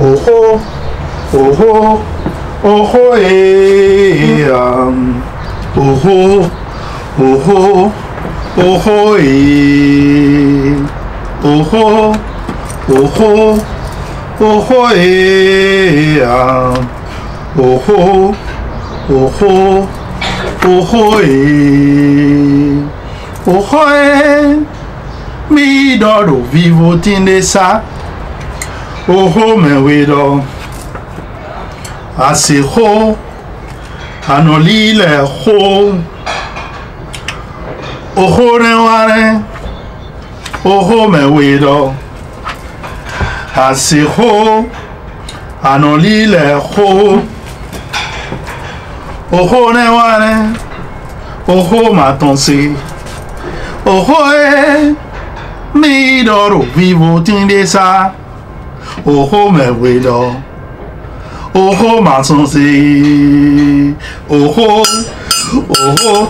oh, oh, oh, oh, oh, eh, oh, oh, oh, oh, oh, oh, eh, oh, oh, oh, oh, oh, oh, eh, oh, oh, oh, oh, oh, oh, eh, oh, oh, eh, mi do vivo tinde sa. Oh ho me wido asi ho anolile ho oh ho ne ware oh ho me wido asi ho anolile ho oh ho ne ware oh ho matonsi oh ho mi do vivo tinde sa. Oh oh me widow, oh oh ma sonsi, oh oh, oh oh,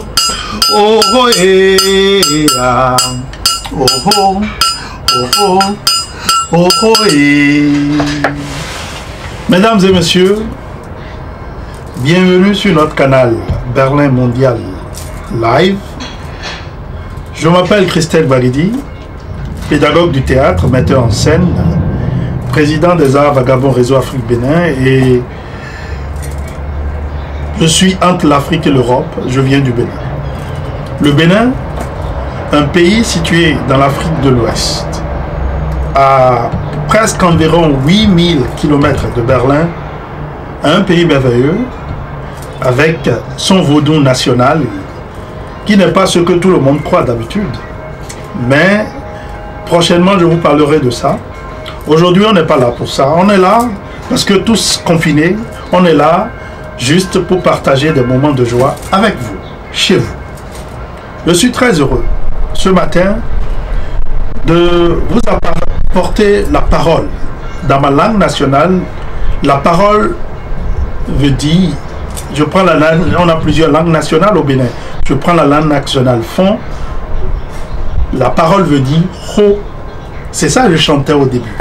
oh oh yeah, oh oh, oh oh, oh oh yeah. Mesdames et messieurs, bienvenue sur notre canal Berlin Mondial Live. Je m'appelle Christelle Baridi, pédagogue du théâtre, metteur en scène, président des Arts Vagabonds Réseau Afrique Bénin, et je suis entre l'Afrique et l'Europe. Je viens du Bénin. Le Bénin, un pays situé dans l'Afrique de l'Ouest, à presque environ 8000 km de Berlin, un pays merveilleux avec son vaudou national qui n'est pas ce que tout le monde croit d'habitude, mais prochainement je vous parlerai de ça. Aujourd'hui, on n'est pas là pour ça. On est là parce que tous confinés, on est là juste pour partager des moments de joie avec vous, chez vous. Je suis très heureux ce matin de vous apporter la parole. Dans ma langue nationale, la parole veut dire, je prends la langue, on a plusieurs langues nationales au Bénin. Je prends la langue nationale fond. La parole veut dire ho. C'est ça que je chantais au début.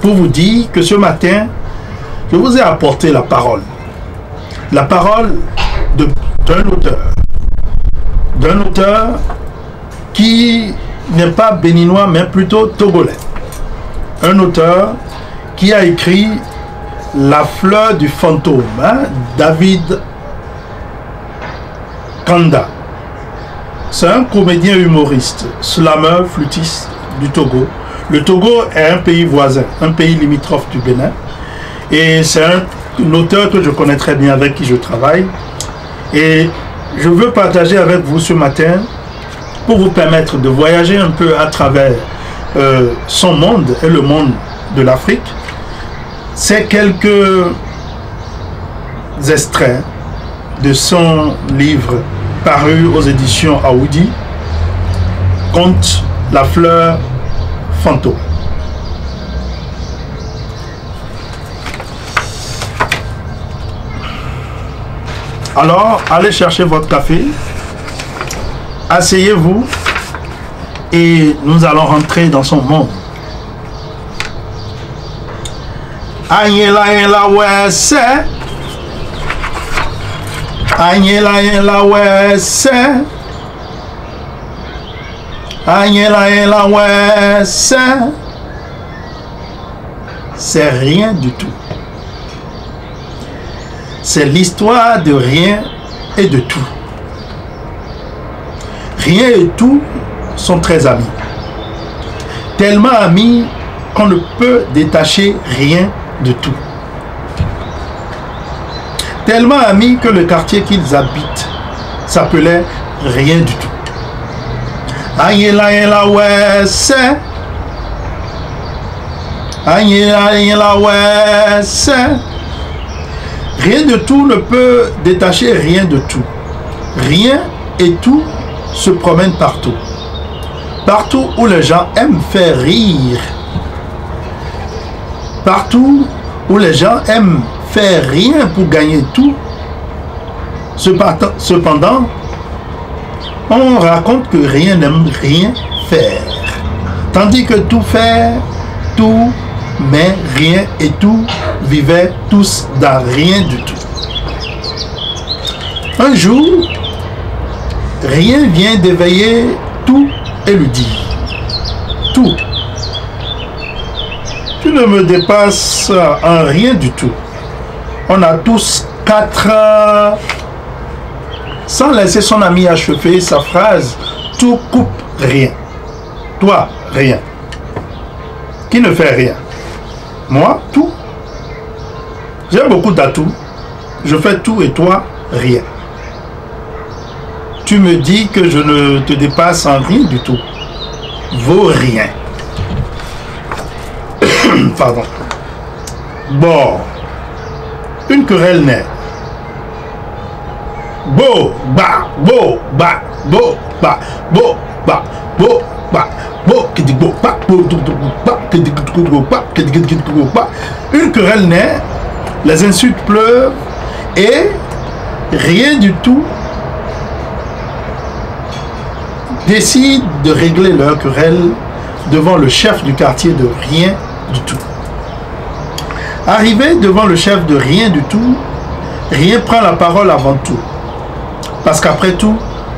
Pour vous dire que ce matin, je vous ai apporté la parole. La parole d'un auteur. D'un auteur qui n'est pas béninois, mais plutôt togolais. Un auteur qui a écrit La fleur du fantôme, hein, David Kanda. C'est un comédien humoriste, slameur, flûtiste du Togo. Le Togo est un pays voisin, un pays limitrophe du Bénin. Et c'est un auteur que je connais très bien, avec qui je travaille. Et je veux partager avec vous ce matin, pour vous permettre de voyager un peu à travers son monde et le monde de l'Afrique. C'est quelques extraits de son livre paru aux éditions Aoudi, Conte la fleur fantôme. Alors, allez chercher votre café, asseyez-vous et nous allons rentrer dans son monde. Agnela wese, Agnela wese, Agnela wese. C'est rien du tout. C'est l'histoire de rien et de tout. Rien et tout sont très amis. Tellement amis qu'on ne peut détacher rien de tout. Tellement amis que le quartier qu'ils habitent s'appelait rien du tout. Agnela wese, Agnela wese. Rien de tout ne peut détacher rien de tout. Rien et tout se promènent partout. Partout où les gens aiment faire rire. Partout où les gens aiment faire rien pour gagner tout. Cependant, on raconte que rien n'aime rien faire. Tandis que tout faire, tout mais rien et tout vivaient tous dans rien du tout. Un jour, rien vient d'éveiller tout et lui dit, tout, tu ne me dépasses en rien du tout. On a tous 4... Sans laisser son ami achever sa phrase, tout coupe rien. Toi, rien. Qui ne fait rien? Moi, tout. J'ai beaucoup d'atouts. Je fais tout et toi, rien. Tu me dis que je ne te dépasse en rien du tout. Vaut rien. Pardon. Bon. Une querelle naît. Bo, ba, bo, ba, bo, ba, bo, ba, bo, ba, bo, ba, ba. Une querelle naît, les insultes pleuvent et rien du tout décide de régler leur querelle devant le chef du quartier de rien du tout. Arrivé devant le chef de rien du tout, rien prend la parole avant tout. Parce qu'après tout,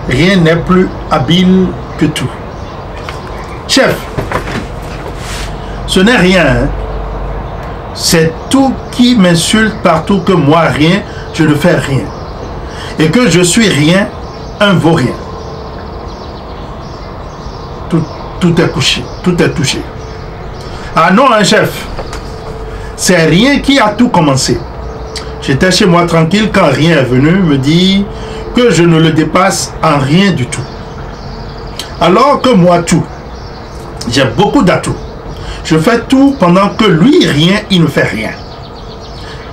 rien n'est plus habile que tout. Chef, ce n'est rien. Hein? C'est tout qui m'insulte partout que moi, rien, je ne fais rien. Et que je suis rien, un vaut rien. Tout est couché, tout est touché. Ah non, un chef, c'est rien qui a tout commencé. J'étais chez moi tranquille quand rien est venu me dire que je ne le dépasse en rien du tout. Alors que moi, tout, j'ai beaucoup d'atouts. Je fais tout pendant que lui, rien, il ne fait rien.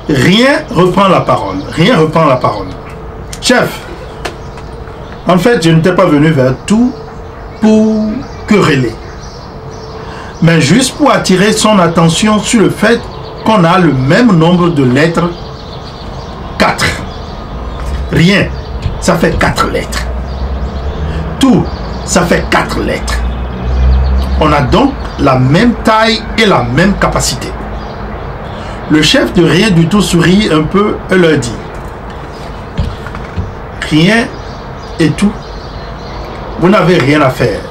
Rien reprend la parole. Rien reprend la parole. Chef, en fait, je n'étais pas venu vers tout pour quereller, mais juste pour attirer son attention sur le fait qu'on a le même nombre de lettres, 4. Rien, ça fait 4 lettres. Tout, ça fait 4 lettres. On a donc la même taille et la même capacité. Le chef de rien du tout sourit un peu et leur dit, rien et tout, vous n'avez rien à faire.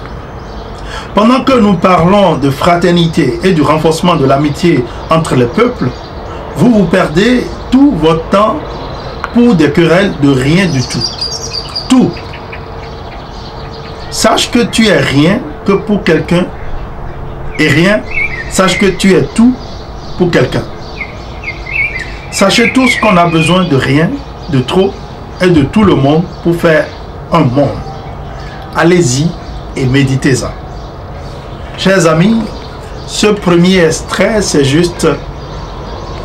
Pendant que nous parlons de fraternité et du renforcement de l'amitié entre les peuples, vous perdez tout votre temps pour des querelles de rien du tout. Tout. Sache que tu es rien que pour quelqu'un et rien, sache que tu es tout pour quelqu'un. Sachez tous qu'on a besoin de rien, de trop et de tout le monde pour faire un monde. Allez-y et méditez-en. Chers amis, ce premier extrait, c'est juste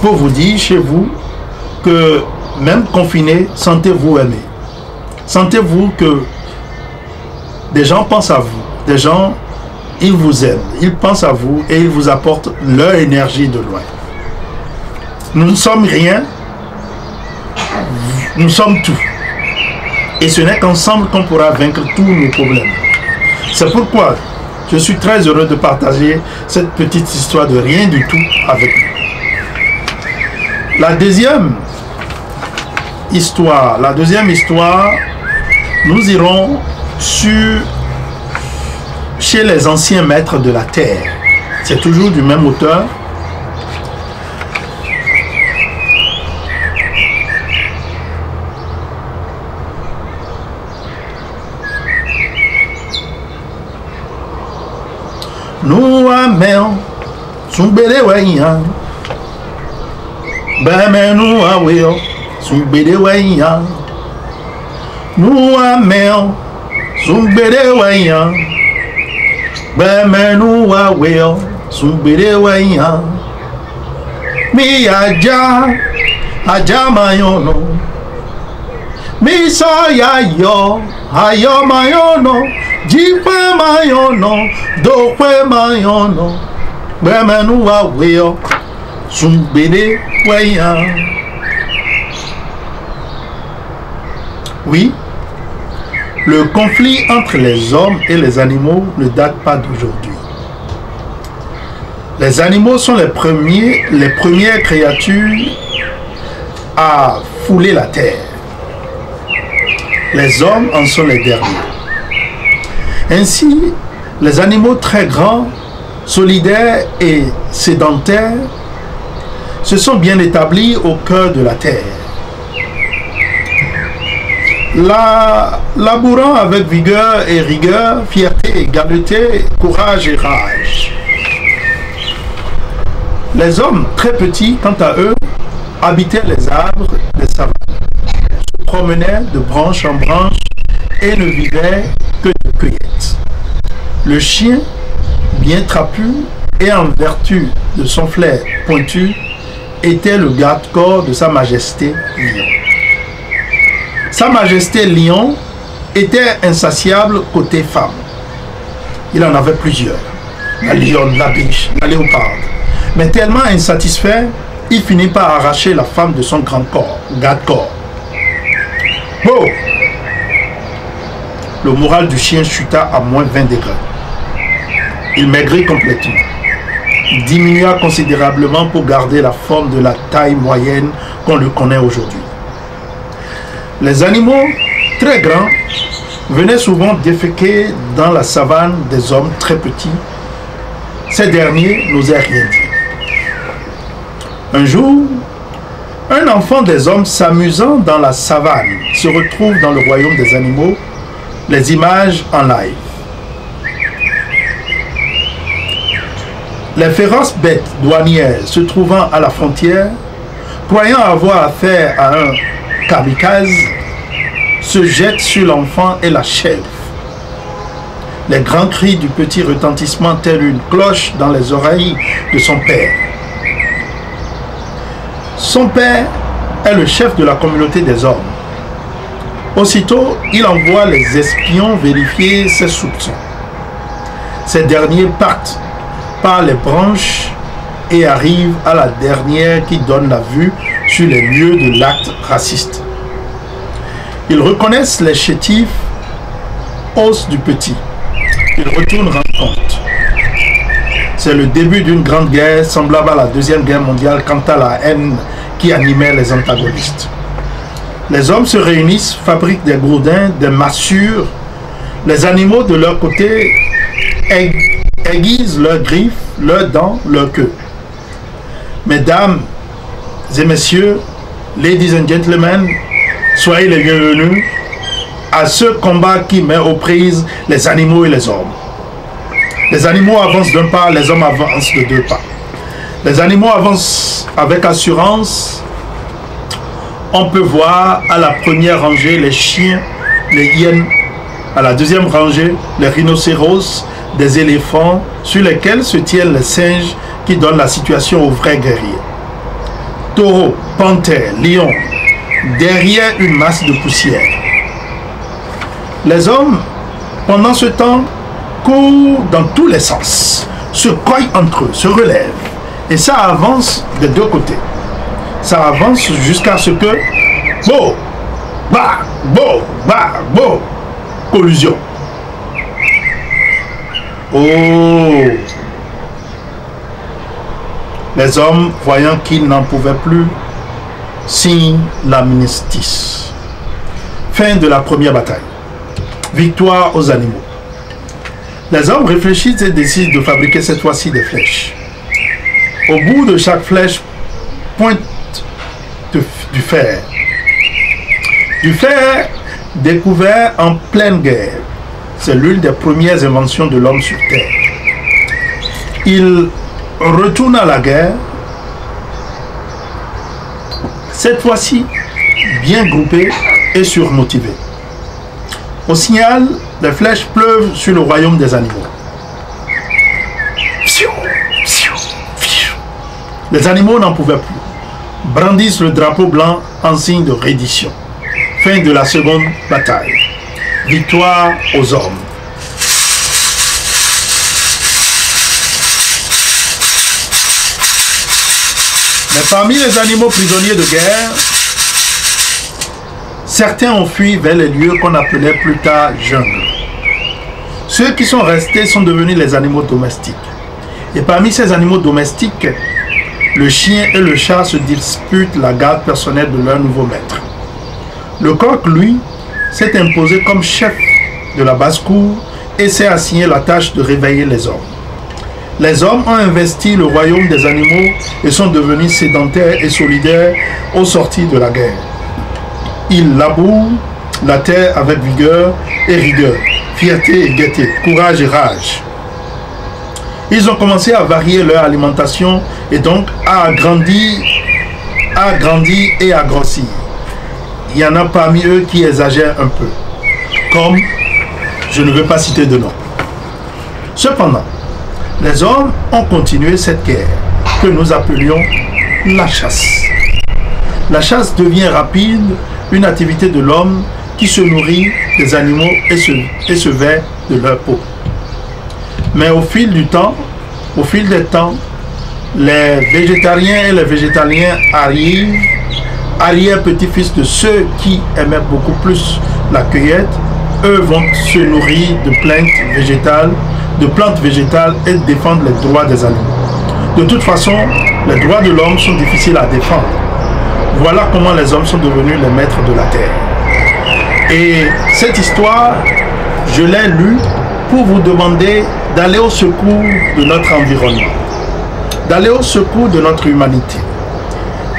pour vous dire chez vous que même confiné, sentez-vous aimé. Sentez-vous que des gens pensent à vous. Des gens, ils vous aiment. Ils pensent à vous et ils vous apportent leur énergie de loin. Nous ne sommes rien. Nous sommes tout. Et ce n'est qu'ensemble qu'on pourra vaincre tous nos problèmes. C'est pourquoi je suis très heureux de partager cette petite histoire de rien du tout avec vous. La deuxième histoire, nous irons chez les anciens maîtres de la terre. C'est toujours du même auteur. Nous amèons son bébé waïa. Ben nous awéo son bébé waïa. Nous amèons son bébé waïa. Ben nous awéo son bébé waïa. Mi aja mayono. Mi soya yo ayo mayono. Jikwe mayono, dokwe mayono, bemenu waweo, sumbede waya. Oui, le conflit entre les hommes et les animaux ne date pas d'aujourd'hui. Les animaux sont les premières créatures à fouler la terre. Les hommes en sont les derniers. Ainsi, les animaux très grands, solidaires et sédentaires se sont bien établis au cœur de la terre. Labourant avec vigueur et rigueur, fierté, égalité, courage et rage. Les hommes très petits, quant à eux, habitaient les arbres des savanes, se promenaient de branche en branche et ne vivaient que de cueillettes. Le chien, bien trapu et en vertu de son flair pointu, était le garde-corps de Sa Majesté Lion. Sa Majesté Lion était insatiable côté femme. Il en avait plusieurs, la lionne, la biche, la léoparde. Mais tellement insatisfait, il finit par arracher la femme de son grand corps, garde-corps. Bon! Le moral du chien chuta à moins 20 degrés. Il maigrit complètement. Il diminua considérablement pour garder la forme de la taille moyenne qu'on le connaît aujourd'hui. Les animaux très grands venaient souvent déféquer dans la savane des hommes très petits. Ces derniers n'osaient rien dire. Un jour, un enfant des hommes s'amusant dans la savane se retrouve dans le royaume des animaux, les images en live. Les féroces bêtes douanières se trouvant à la frontière, croyant avoir affaire à un kamikaze, se jettent sur l'enfant et l'achèvent. Les grands cris du petit retentissement tels une cloche dans les oreilles de son père. Son père est le chef de la communauté des hommes. Aussitôt, il envoie les espions vérifier ses soupçons. Ces derniers partent par les branches et arrivent à la dernière qui donne la vue sur les lieux de l'acte raciste. Ils reconnaissent les chétifs, os du petit. Ils retournent rendre compte. C'est le début d'une grande guerre semblable à la Deuxième Guerre mondiale quant à la haine qui animait les antagonistes. Les hommes se réunissent, fabriquent des gourdins, des massures. Les animaux de leur côté aiguisent leurs griffes, leurs dents, leurs queues. Mesdames et messieurs, ladies and gentlemen, soyez les bienvenus à ce combat qui met aux prises les animaux et les hommes. Les animaux avancent d'un pas, les hommes avancent de deux pas. Les animaux avancent avec assurance. On peut voir à la première rangée les chiens, les hyènes, à la deuxième rangée les rhinocéros, des éléphants sur lesquels se tiennent les singes qui donnent la situation aux vrais guerriers. Taureaux, panthères, lions, derrière une masse de poussière. Les hommes, pendant ce temps, courent dans tous les sens, se cognent entre eux, se relèvent, et ça avance des deux côtés. Ça avance jusqu'à ce que, bo, ba, collusion. Oh! Les hommes, voyant qu'ils n'en pouvaient plus, signent l'armistice. Fin de la première bataille. Victoire aux animaux. Les hommes réfléchissent et décident de fabriquer cette fois-ci des flèches. Au bout de chaque flèche pointe du fer. Du fer découvert en pleine guerre. C'est l'une des premières inventions de l'homme sur Terre. Il retourne à la guerre, cette fois-ci bien groupé et surmotivé. Au signal, les flèches pleuvent sur le royaume des animaux. Les animaux n'en pouvaient plus. Brandissent le drapeau blanc en signe de reddition. Fin de la seconde bataille. Victoire aux hommes. Mais parmi les animaux prisonniers de guerre, certains ont fui vers les lieux qu'on appelait plus tard jungle. Ceux qui sont restés sont devenus les animaux domestiques. Et parmi ces animaux domestiques, le chien et le chat se disputent la garde personnelle de leur nouveau maître. Le coq, lui, s'est imposé comme chef de la basse-cour et s'est assigné la tâche de réveiller les hommes. Les hommes ont investi le royaume des animaux et sont devenus sédentaires et solidaires au sortir de la guerre. Ils labourent la terre avec vigueur et rigueur, fierté et gaieté, courage et rage. Ils ont commencé à varier leur alimentation et donc à agrandir et à grossir. Il y en a parmi eux qui exagèrent un peu, comme je ne veux pas citer de nom. Cependant, les hommes ont continué cette guerre que nous appelions la chasse. La chasse devient rapide, une activité de l'homme qui se nourrit des animaux et se vêt de leur peau. Mais au fil des temps, les végétariens et les végétaliens arrière-petits-fils de ceux qui aimaient beaucoup plus la cueillette, eux vont se nourrir de plantes végétales et défendre les droits des animaux. De toute façon, les droits de l'homme sont difficiles à défendre. Voilà comment les hommes sont devenus les maîtres de la terre. Et cette histoire, je l'ai lue pour vous demander d'aller au secours de notre environnement, d'aller au secours de notre humanité.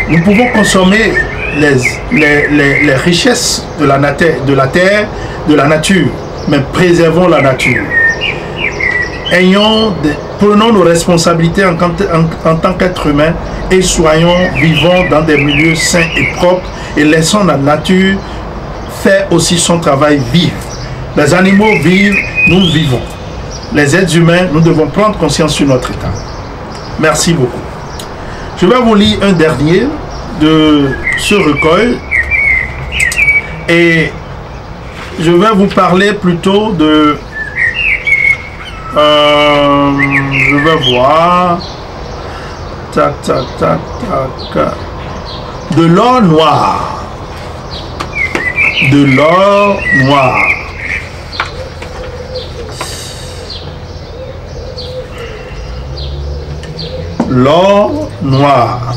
Nous pouvons consommer les richesses de la terre, de la nature, mais préservons la nature. Prenons nos responsabilités en tant qu'êtres humains et vivons dans des milieux sains et propres et laissons la nature faire aussi son travail vivre. Les animaux vivent, nous vivons. Les êtres humains, nous devons prendre conscience sur notre état. Merci beaucoup. Je vais vous lire un dernier de ce recueil et je vais vous parler plutôt de je vais voir de l'or noir, l'or noir.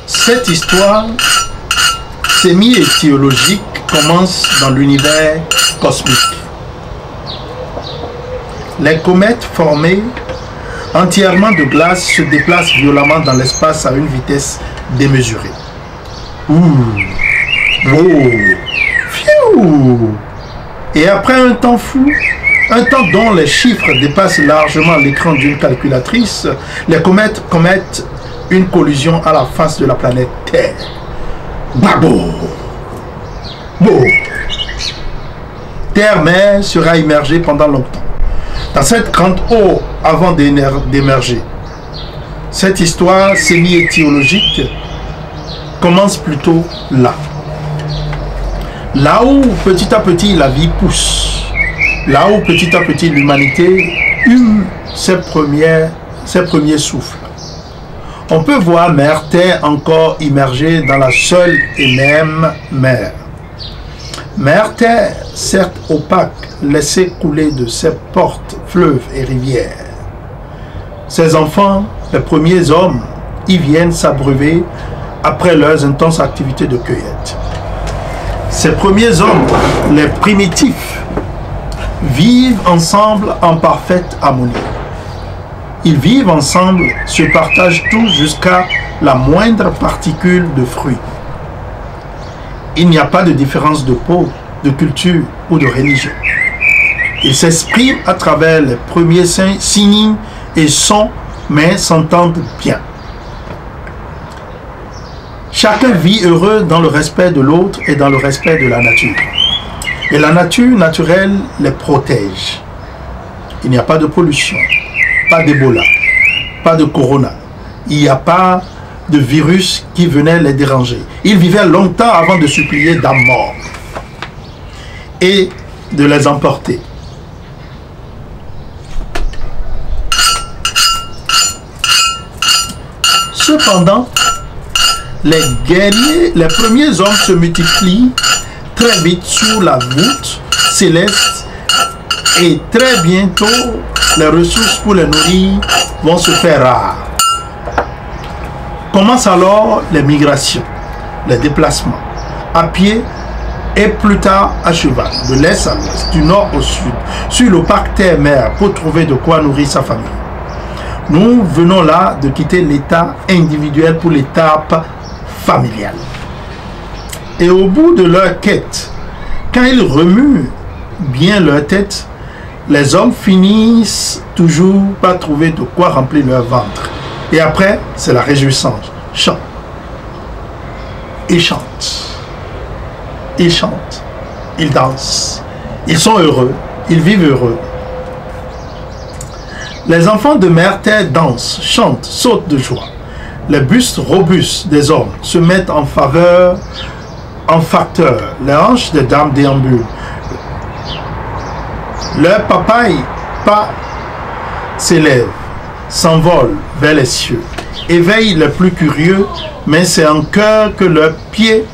Cette histoire semi-étiologique commence dans l'univers cosmique. Les comètes formées entièrement de glace se déplacent violemment dans l'espace à une vitesse démesurée. Et après un temps fou, un temps dont les chiffres dépassent largement l'écran d'une calculatrice, les comètes commettent une collision à la face de la planète Terre. Babo! Terre-mère sera immergée pendant longtemps dans cette grande eau avant d'émerger. Cette histoire semi-étiologique commence plutôt là. Là où petit à petit la vie pousse, là où petit à petit l'humanité hume ses premiers souffles. On peut voir Mère Terre encore immergée dans la seule et même mer. Mère Terre, certes opaque, laissée couler de ses portes, fleuves et rivières. Ses enfants, les premiers hommes, y viennent s'abreuver après leurs intenses activités de cueillette. Ces premiers hommes, les primitifs, vivent ensemble en parfaite harmonie. Ils vivent ensemble, se partagent tout jusqu'à la moindre particule de fruits. Il n'y a pas de différence de peau, de culture ou de religion. Ils s'expriment à travers les premiers signes et sons, mais s'entendent bien. Chacun vit heureux dans le respect de l'autre et dans le respect de la nature. Et la nature naturelle les protège. Il n'y a pas de pollution, pas d'Ebola, pas de corona. Il n'y a pas de virus qui venait les déranger. Ils vivaient longtemps avant de supplier d'âmes mortes et de les emporter. Cependant, les guerriers, les premiers hommes se multiplient très vite sous la voûte céleste et très bientôt, les ressources pour les nourrir vont se faire rares. Commencent alors les migrations, les déplacements, à pied et plus tard à cheval, de l'est à l'ouest, du nord au sud, sur le parc terre-mer pour trouver de quoi nourrir sa famille. Nous venons là de quitter l'état individuel pour l'étape familiale. Et au bout de leur quête, quand ils remuent bien leur tête, les hommes finissent toujours par trouver de quoi remplir leur ventre. Et après, c'est la réjouissance. Chant. Ils chantent. Ils chantent. Ils dansent. Ils sont heureux. Ils vivent heureux. Les enfants de Mère Terre dansent, chantent, sautent de joie. Les bustes robustes des hommes se mettent en faveur, en facteur. Les hanches des dames déambulent. Leur papaye pas s'élève, s'envole vers les cieux, éveille les plus curieux, mais c'est en cœur que leurs pieds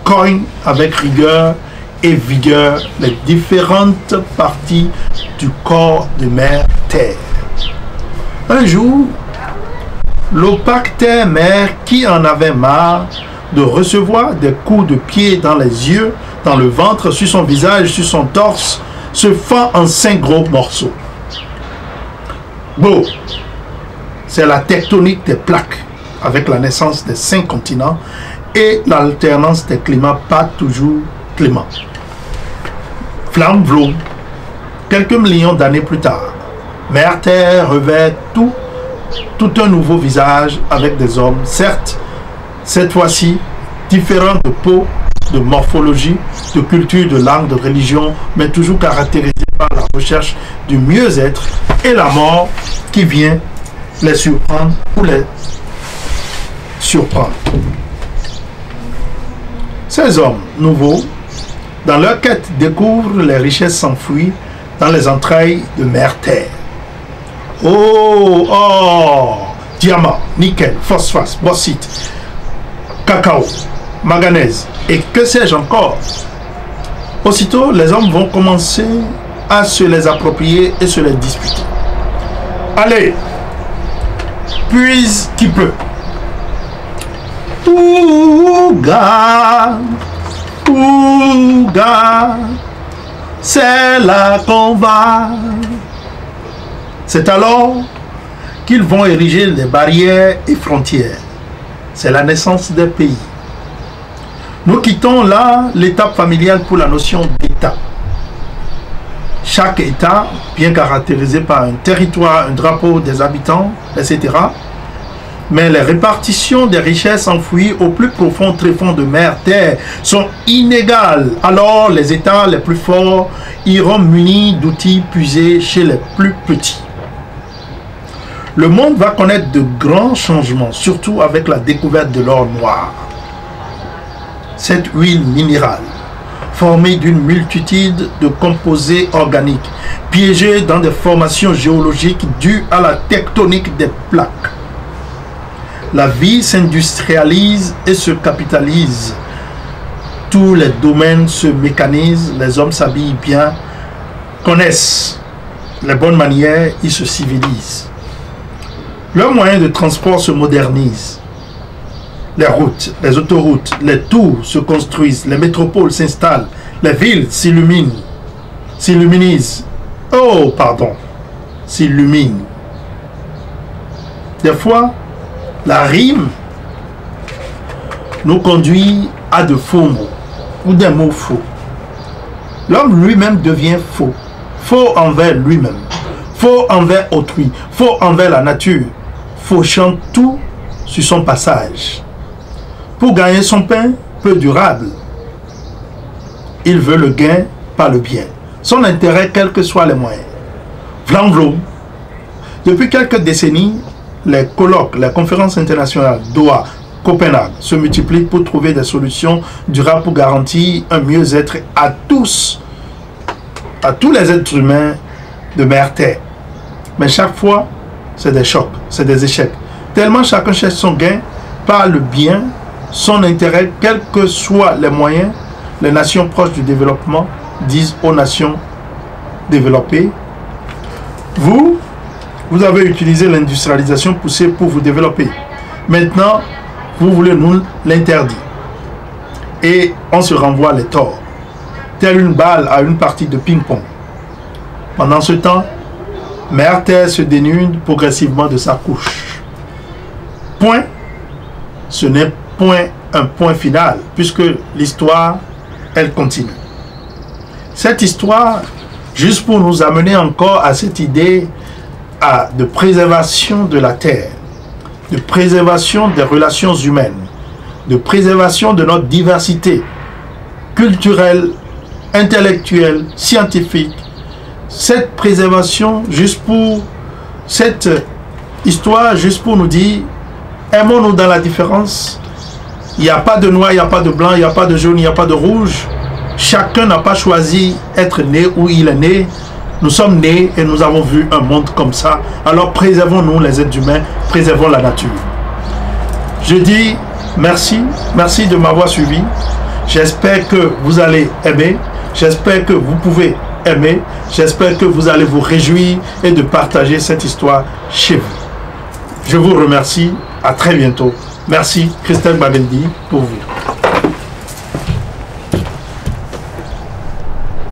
cognent avec rigueur et vigueur les différentes parties du corps de Mère Terre. Un jour, l'opaque terre-mère qui en avait marre de recevoir des coups de pied dans les yeux, dans le ventre, sur son visage, sur son torse, se fend en 5 gros morceaux. Bon, c'est la tectonique des plaques, avec la naissance des 5 continents et l'alternance des climats pas toujours cléments. Flamme Vlom, quelques millions d'années plus tard, Mère Terre revêt tout un nouveau visage avec des hommes, certes, cette fois-ci, différents de peau, de morphologie, de culture, de langue, de religion, mais toujours caractérisés par la recherche du mieux-être et la mort qui vient les surprendre ou les surprendre. Ces hommes nouveaux, dans leur quête, découvrent les richesses enfouies dans les entrailles de Mère Terre. Oh, or, diamant, nickel, phosphate, bauxite, cacao, manganèse et que sais-je encore. Aussitôt, les hommes vont commencer à se les approprier et se les disputer. Allez, puise qui peut. Ouga, ouga, c'est là qu'on va. C'est alors qu'ils vont ériger des barrières et frontières. C'est la naissance des pays. Nous quittons là l'étape familiale pour la notion d'État. Chaque État, bien caractérisé par un territoire, un drapeau, des habitants, etc. Mais les répartitions des richesses enfouies au plus profond tréfonds de Mère Terre sont inégales. Alors les États les plus forts iront munis d'outils puisés chez les plus petits. Le monde va connaître de grands changements, surtout avec la découverte de l'or noir. Cette huile minérale, formée d'une multitude de composés organiques, piégés dans des formations géologiques dues à la tectonique des plaques. La vie s'industrialise et se capitalise. Tous les domaines se mécanisent, les hommes s'habillent bien, connaissent les bonnes manières, ils se civilisent. Leurs moyens de transport se modernisent. Les routes, les autoroutes, les tours se construisent, les métropoles s'installent, les villes s'illuminent, s'illuminisent. Oh, pardon, s'illuminent. Des fois, la rime nous conduit à de faux mots ou des mots faux. L'homme lui-même devient faux. Faux envers lui-même, faux envers autrui, faux envers la nature, fauchant tout sur son passage. Pour gagner son pain peu durable, il veut le gain par le bien. Son intérêt, quels que soient les moyens. Vlamvlom. Depuis quelques décennies, les colloques, les conférences internationales, Doha, Copenhague, se multiplient pour trouver des solutions durables pour garantir un mieux-être à tous les êtres humains de Mère Terre. Mais chaque fois, c'est des chocs, c'est des échecs. tellement chacun cherche son gain par le bien, son intérêt, quels que soient les moyens, les nations proches du développement disent aux nations développées, vous avez utilisé l'industrialisation poussée pour vous développer. Maintenant, vous voulez nous l'interdire. Et on se renvoie les torts, telle une balle à une partie de ping-pong. Pendant ce temps, Mère Terre se dénude progressivement de sa couche. Point. Ce n'est point un point final, puisque l'histoire, elle continue. Cette histoire, juste pour nous amener encore à cette idée de préservation de la Terre, de préservation des relations humaines, de préservation de notre diversité culturelle, intellectuelle, scientifique. Cette préservation, juste pour cette histoire, juste pour nous dire, aimons-nous dans la différence. Il n'y a pas de noir, il n'y a pas de blanc, il n'y a pas de jaune, il n'y a pas de rouge. Chacun n'a pas choisi être né où il est né. Nous sommes nés et nous avons vu un monde comme ça. Alors préservons-nous les êtres humains, préservons la nature. Je dis merci, merci de m'avoir suivi. J'espère que vous allez aimer. J'espère que vous pouvez aimer. J'espère que vous allez vous réjouir et de partager cette histoire chez vous. Je vous remercie. À très bientôt. Merci, Christelle Babendi, pour vous.